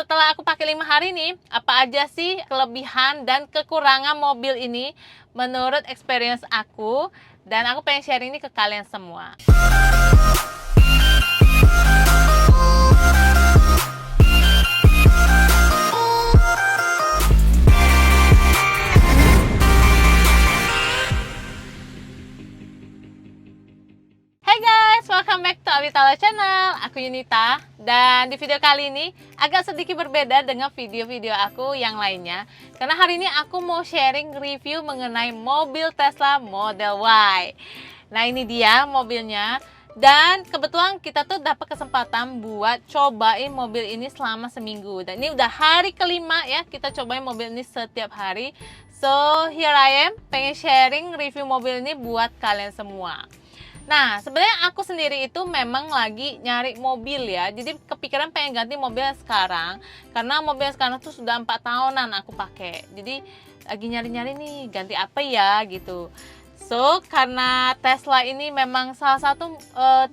setelah aku pakai 5 hari nih, apa aja sih kelebihan dan kekurangan mobil ini menurut experience aku, dan aku pengen sharing ini ke kalian semua. Hey guys, welcome back to Abitala Channel. Aku Yunita, dan di video kali ini agak sedikit berbeda dengan video-video aku yang lainnya, karena hari ini aku mau sharing review mengenai mobil Tesla Model Y. Nah, ini dia mobilnya, dan kebetulan kita tuh dapat kesempatan buat cobain mobil ini selama seminggu, dan ini udah hari kelima ya kita cobain mobil ini setiap hari. So here I am, pengen sharing review mobil ini buat kalian semua. Nah, sebenarnya aku sendiri itu memang lagi nyari mobil ya. Jadi kepikiran pengen ganti mobil sekarang, karena mobil sekarang tuh sudah 4 tahunan aku pakai. Jadi lagi nyari-nyari nih ganti apa ya gitu. So, karena Tesla ini memang salah satu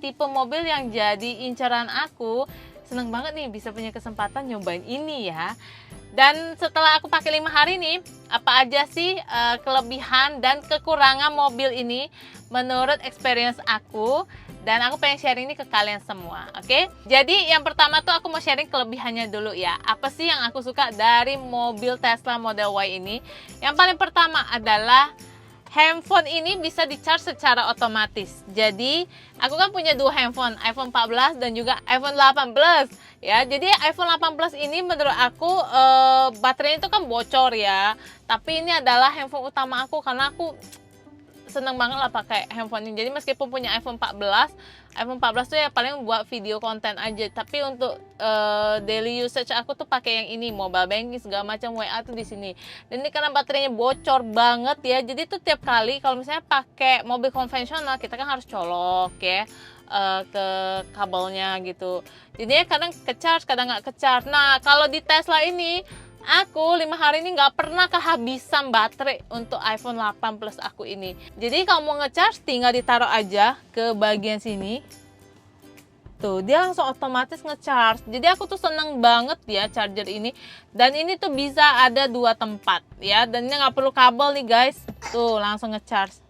tipe mobil yang jadi incaran aku, seneng banget nih bisa punya kesempatan nyobain ini ya. Dan setelah aku pakai 5 hari nih, apa aja sih kelebihan dan kekurangan mobil ini menurut experience aku, dan aku pengen sharing ini ke kalian semua, oke? Jadi yang pertama tuh aku mau sharing kelebihannya dulu ya. Apa sih yang aku suka dari mobil Tesla Model Y ini? Yang paling pertama adalah handphone ini bisa di-charge secara otomatis. Jadi, aku kan punya dua handphone, iPhone 14 dan juga iPhone 18 ya. Jadi, iPhone 18 ini menurut aku baterainya itu kan bocor ya. Tapi ini adalah handphone utama aku karena aku seneng banget lah pakai handphone ini. Jadi meskipun punya iPhone 14 tuh ya paling buat video konten aja. Tapi untuk daily usage aku tuh pakai yang ini, mobile banking segala macam, WA tuh di sini. Dan ini karena baterainya bocor banget ya. Jadi tuh tiap kali kalau misalnya pakai mobil konvensional kita kan harus colok ya ke kabelnya gitu. Jadinya kadang ke-charge, kadang nggak ke-charge. Nah, kalau di Tesla ini aku 5 hari ini nggak pernah kehabisan baterai untuk iPhone 8 Plus aku ini. Jadi kalau mau ngecharge tinggal ditaruh aja ke bagian sini. Tuh, dia langsung otomatis ngecharge. Jadi aku tuh seneng banget ya charger ini. Dan ini tuh bisa ada 2 tempat ya. Dan ini nggak perlu kabel nih guys. Tuh, langsung ngecharge.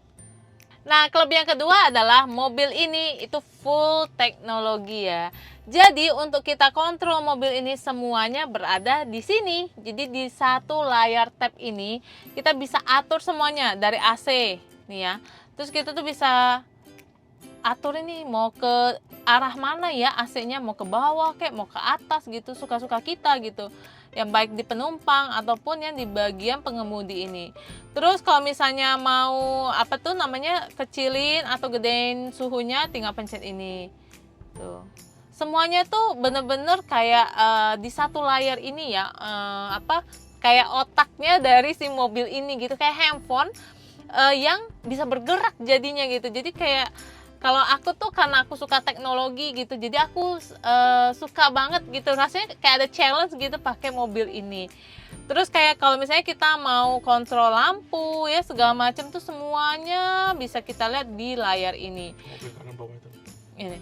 Nah, kelebihan kedua adalah mobil ini itu full teknologi ya. Jadi untuk kita kontrol mobil ini semuanya berada di sini. Jadi di satu layar tab ini kita bisa atur semuanya dari AC nih ya. Terus kita tuh bisa atur ini mau ke arah mana ya AC-nya, mau ke bawah kayak mau ke atas gitu, suka-suka kita gitu. Yang baik di penumpang ataupun yang di bagian pengemudi ini. Terus kalau misalnya mau apa tuh namanya kecilin atau gedein suhunya, tinggal pencet ini. Tuh. Semuanya tuh bener-bener kayak di satu layar ini ya, kayak otaknya dari si mobil ini gitu, kayak handphone yang bisa bergerak jadinya gitu. Jadi kayak kalau aku tuh karena aku suka teknologi gitu, jadi aku suka banget gitu, rasanya kayak ada challenge gitu pakai mobil ini. Terus kayak kalau misalnya kita mau kontrol lampu ya segala macam tuh semuanya bisa kita lihat di layar ini. Mobil kanan bawah itu. Ini.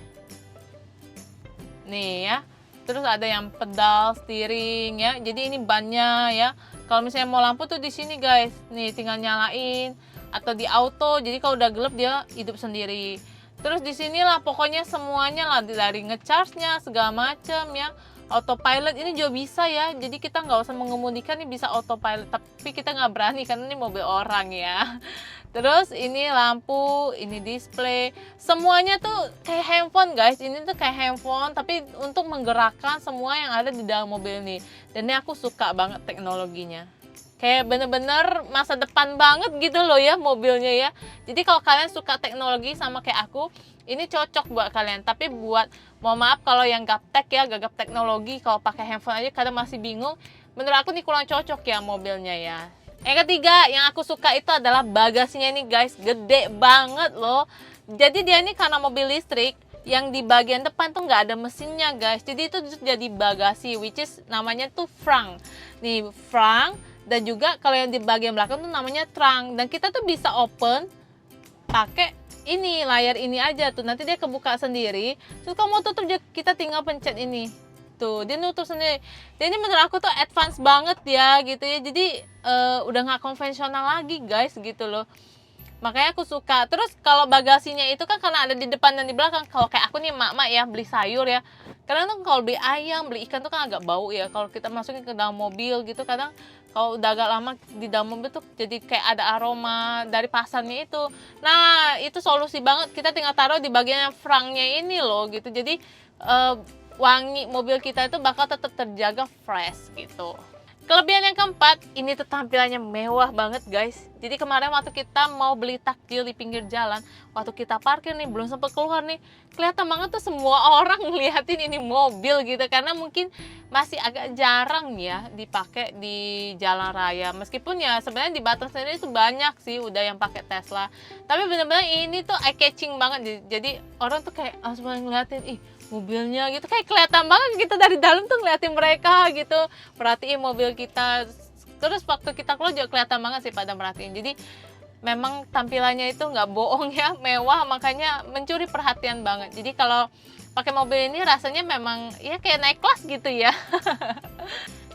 Nih ya. Terus ada yang pedal steering ya. Jadi ini bannya ya. Kalau misalnya mau lampu tuh di sini guys. Nih tinggal nyalain atau di auto. Jadi kalau udah gelap dia hidup sendiri. Terus di sinilah pokoknya semuanya lah dari ngecharge-nya segala macam ya. Autopilot ini juga bisa ya. Jadi kita nggak usah mengemudikan, nih bisa autopilot. Tapi kita nggak berani karena ini mobil orang ya. Terus ini lampu, ini display. Semuanya tuh kayak handphone guys. Ini tuh kayak handphone tapi untuk menggerakkan semua yang ada di dalam mobil ini. Dan ini aku suka banget teknologinya. Kayak bener-bener masa depan banget gitu loh ya mobilnya ya. Jadi kalau kalian suka teknologi sama kayak aku, ini cocok buat kalian. Tapi buat, mohon maaf kalau yang gaptek ya, gagap teknologi, kalau pakai handphone aja kadang masih bingung. Menurut aku ini kurang cocok ya mobilnya ya. Yang ketiga yang aku suka itu adalah bagasinya ini guys, gede banget loh. Jadi dia ini karena mobil listrik, yang di bagian depan tuh nggak ada mesinnya guys. Jadi itu jadi bagasi, which is namanya tuh frunk. Nih frunk. Dan juga kalau yang di bagian belakang tuh namanya trunk. Dan kita tuh bisa open pakai ini, layar ini aja tuh. Nanti dia kebuka sendiri. Terus kalau mau tutup kita tinggal pencet ini. gitu. Dia nutup sendiri. Dan ini menurut aku tuh advance banget ya gitu ya. Jadi udah nggak konvensional lagi guys gitu loh. Makanya aku suka. Terus kalau bagasinya itu kan karena ada di depan dan di belakang. Kalau kayak aku nih emak-emak ya beli sayur ya. Kadang tuh kalau beli ayam, beli ikan tuh kan agak bau ya. Kalau kita masukin ke dalam mobil gitu kadang kalau udah agak lama di dalam mobil tuh jadi kayak ada aroma dari pasarnya itu. Nah, itu solusi banget. Kita tinggal taruh di bagian frangnya ini loh gitu. Jadi wangi mobil kita itu bakal tetap terjaga fresh gitu. Kelebihan yang keempat, ini tuh tampilannya mewah banget guys. Jadi kemarin waktu kita mau beli takjil di pinggir jalan, waktu kita parkir nih, belum sempat keluar nih, kelihatan banget tuh semua orang ngeliatin ini mobil gitu. Karena mungkin masih agak jarang ya dipakai di jalan raya. Meskipun ya sebenarnya di Batam sendiri itu banyak sih udah yang pakai Tesla. Tapi bener-bener ini tuh eye catching banget. Jadi orang tuh kayak langsung ngeliatin, ih mobilnya gitu, kayak kelihatan banget kita dari dalam tuh ngeliatin mereka gitu, perhatiin mobil kita. Terus waktu kita keluar juga kelihatan banget sih pada merhatiin. Jadi memang tampilannya itu nggak bohong ya, mewah, makanya mencuri perhatian banget. Jadi kalau pakai mobil ini rasanya memang ya kayak naik kelas gitu ya.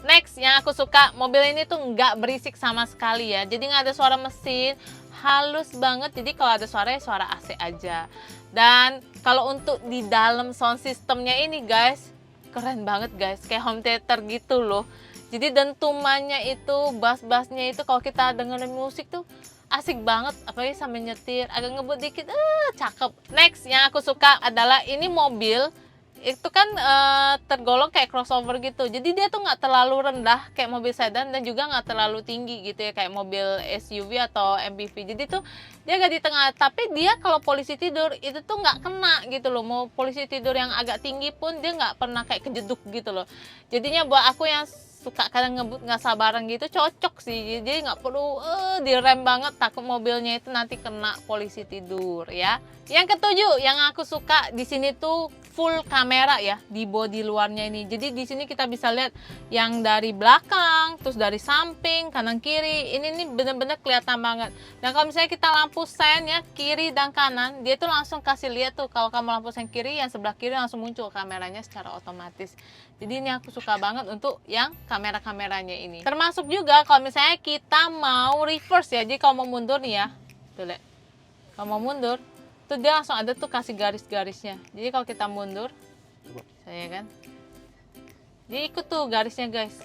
Next yang aku suka, mobil ini tuh nggak berisik sama sekali ya. Jadi nggak ada suara mesin, halus banget. Jadi kalau ada suara ya suara AC aja. Dan kalau untuk di dalam sound systemnya ini guys, keren banget guys, kayak home theater gitu loh. Jadi dentumannya itu, bass-bassnya itu kalau kita dengerin musik tuh asik banget, apalagi sambil nyetir, agak ngebut dikit, cakep. Next yang aku suka adalah ini mobil itu kan tergolong kayak crossover gitu. Jadi dia tuh nggak terlalu rendah kayak mobil sedan dan juga nggak terlalu tinggi gitu ya kayak mobil SUV atau MPV. Jadi tuh dia agak di tengah. Tapi dia kalau polisi tidur itu tuh nggak kena gitu loh. Mau polisi tidur yang agak tinggi pun dia nggak pernah kayak kejeduk gitu loh. Jadinya buat aku yang suka kadang ngebut nggak sabaran gitu cocok sih. Jadi nggak perlu direm banget, takut mobilnya itu nanti kena polisi tidur ya. Yang ketujuh yang aku suka di sini tuh full kamera ya di bodi luarnya ini. Jadi di sini kita bisa lihat yang dari belakang, terus dari samping, kanan kiri. Ini nih bener-bener kelihatan banget. Dan kalau misalnya kita lampu sen ya kiri dan kanan, dia tuh langsung kasih lihat tuh kalau kamu lampu sen kiri, yang sebelah kiri langsung muncul kameranya secara otomatis. Jadi ini aku suka banget untuk yang kamera-kameranya ini. Termasuk juga kalau misalnya kita mau reverse ya. Jadi kalau mau mundur nih ya, tuh lihat. Kalau mau mundur, tuh dia langsung ada tuh kasih garis-garisnya. Jadi kalau kita mundur, saya kan, dia ikut tuh garisnya guys.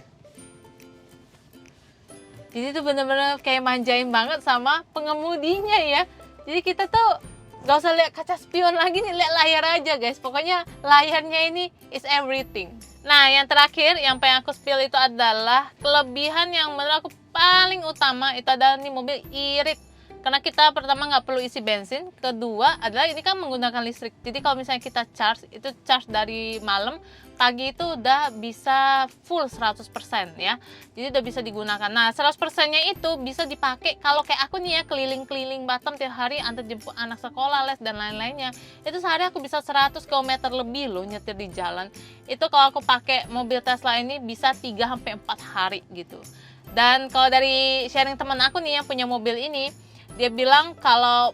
Jadi tuh bener-bener kayak manjain banget sama pengemudinya ya. Jadi kita tuh gak usah lihat kaca spion lagi nih, lihat layar aja guys. Pokoknya layarnya ini is everything. Nah yang terakhir yang pengen aku spill itu adalah kelebihan yang menurut aku paling utama itu adalah nih mobil irit. Karena kita pertama nggak perlu isi bensin, kedua adalah ini kan menggunakan listrik. Jadi kalau misalnya kita charge, itu charge dari malam, pagi itu udah bisa full 100% ya. Jadi udah bisa digunakan. Nah 100%-nya itu bisa dipakai kalau kayak aku nih ya, keliling-keliling Batam tiap hari antar jemput anak sekolah, les dan lain-lainnya. Itu sehari aku bisa 100 km lebih loh nyetir di jalan. Itu kalau aku pakai mobil Tesla ini bisa 3-4 hari gitu. Dan kalau dari sharing teman aku nih yang punya mobil ini, dia bilang kalau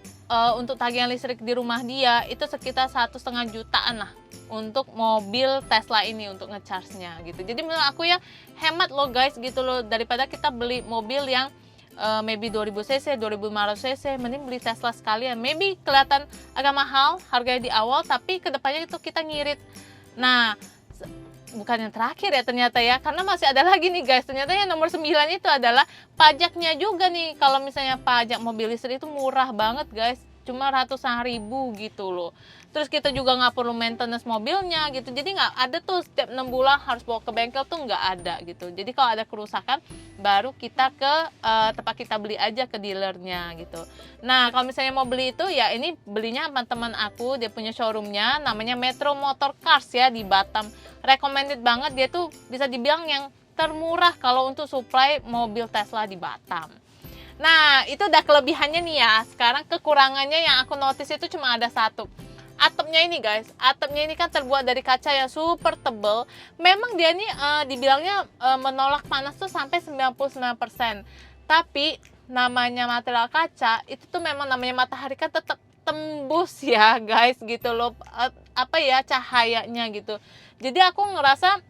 untuk tagihan listrik di rumah dia itu sekitar 1,5 jutaan lah untuk mobil Tesla ini untuk ngecharge-nya gitu. Jadi menurut aku ya hemat loh guys gitu loh, daripada kita beli mobil yang maybe 2000 cc, 2500 cc, mending beli Tesla sekalian. Maybe kelihatan agak mahal harganya di awal, tapi kedepannya itu kita ngirit. Nah bukan yang terakhir ya ternyata ya, karena masih ada lagi nih guys. Ternyata yang nomor 9 itu adalah pajaknya juga nih. Kalau misalnya pajak mobil listrik itu murah banget guys, cuma ratusan ribu gitu loh. Terus kita juga nggak perlu maintenance mobilnya gitu. Jadi nggak ada tuh setiap 6 bulan harus bawa ke bengkel, tuh nggak ada gitu. Jadi kalau ada kerusakan baru kita ke tempat kita beli aja ke dealernya gitu. Nah kalau misalnya mau beli itu ya ini belinya sama teman aku, dia punya showroomnya namanya Metro Motor Cars ya di Batam. Recommended banget, dia tuh bisa dibilang yang termurah kalau untuk supply mobil Tesla di Batam. Nah itu udah kelebihannya nih ya. Sekarang kekurangannya yang aku notice itu cuma ada satu. Atapnya ini guys, atapnya ini kan terbuat dari kaca yang super tebel. Memang dia nih dibilangnya menolak panas tuh sampai 99%. Tapi namanya material kaca itu tuh memang namanya matahari kan tetap tembus ya guys gitu loh. apa ya, cahayanya gitu. Jadi aku ngerasa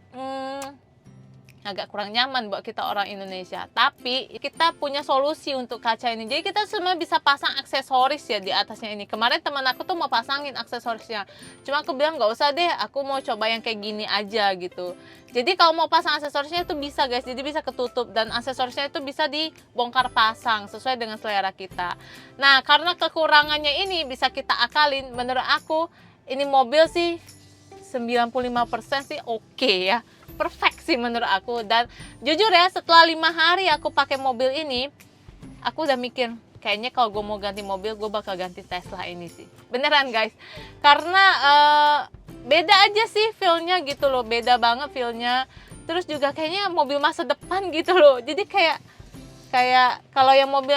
agak kurang nyaman buat kita orang Indonesia. Tapi kita punya solusi untuk kaca ini. Jadi kita sebenarnya bisa pasang aksesoris ya di atasnya ini. Kemarin teman aku tuh mau pasangin aksesorisnya. Cuma aku bilang nggak usah deh, aku mau coba yang kayak gini aja gitu. Jadi kalau mau pasang aksesorisnya itu bisa guys. Jadi bisa ketutup dan aksesorisnya itu bisa dibongkar pasang sesuai dengan selera kita. Nah, karena kekurangannya ini bisa kita akalin. Menurut aku ini mobil sih 95% sih oke ya. Perfect sih menurut aku. Dan jujur ya, setelah 5 hari aku pakai mobil ini, aku udah mikir kayaknya kalau gue mau ganti mobil, gue bakal ganti Tesla ini sih. Beneran guys, karena beda aja sih feelnya gitu loh, beda banget feelnya. Terus juga kayaknya mobil masa depan gitu loh. Jadi kayak kalau yang mobil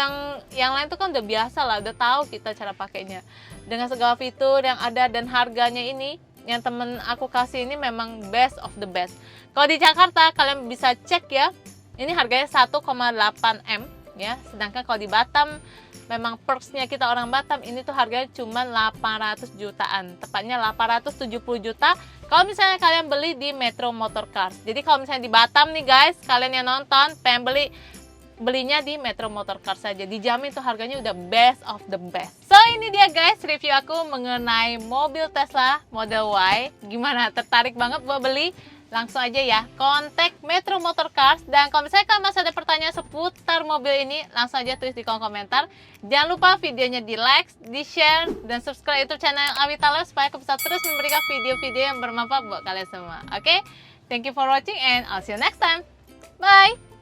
yang lain tuh kan udah biasa lah, udah tahu kita cara pakainya dengan segala fitur yang ada. Dan harganya ini yang temen aku kasih ini memang best of the best. Kalau di Jakarta kalian bisa cek ya, ini harganya 1,8 M ya. Sedangkan kalau di Batam, memang perksnya kita orang Batam, ini tuh harganya cuma 800 jutaan, tepatnya 870 juta kalau misalnya kalian beli di Metro Motor Cars. Jadi kalau misalnya di Batam nih guys, kalian yang nonton pengen belinya di Metro Motor Cars saja, dijamin tuh harganya udah best of the best. So ini dia guys review aku mengenai mobil Tesla Model Y. Gimana, tertarik banget buat beli? Langsung aja ya kontak Metro Motor Cars. Dan kalau misalnya kalian masih ada pertanyaan seputar mobil ini, langsung aja tulis di kolom komentar. Jangan lupa videonya di like, di share, dan subscribe YouTube channel Awitala supaya aku bisa terus memberikan video-video yang bermanfaat buat kalian semua. Oke, thank you for watching and I'll see you next time. Bye.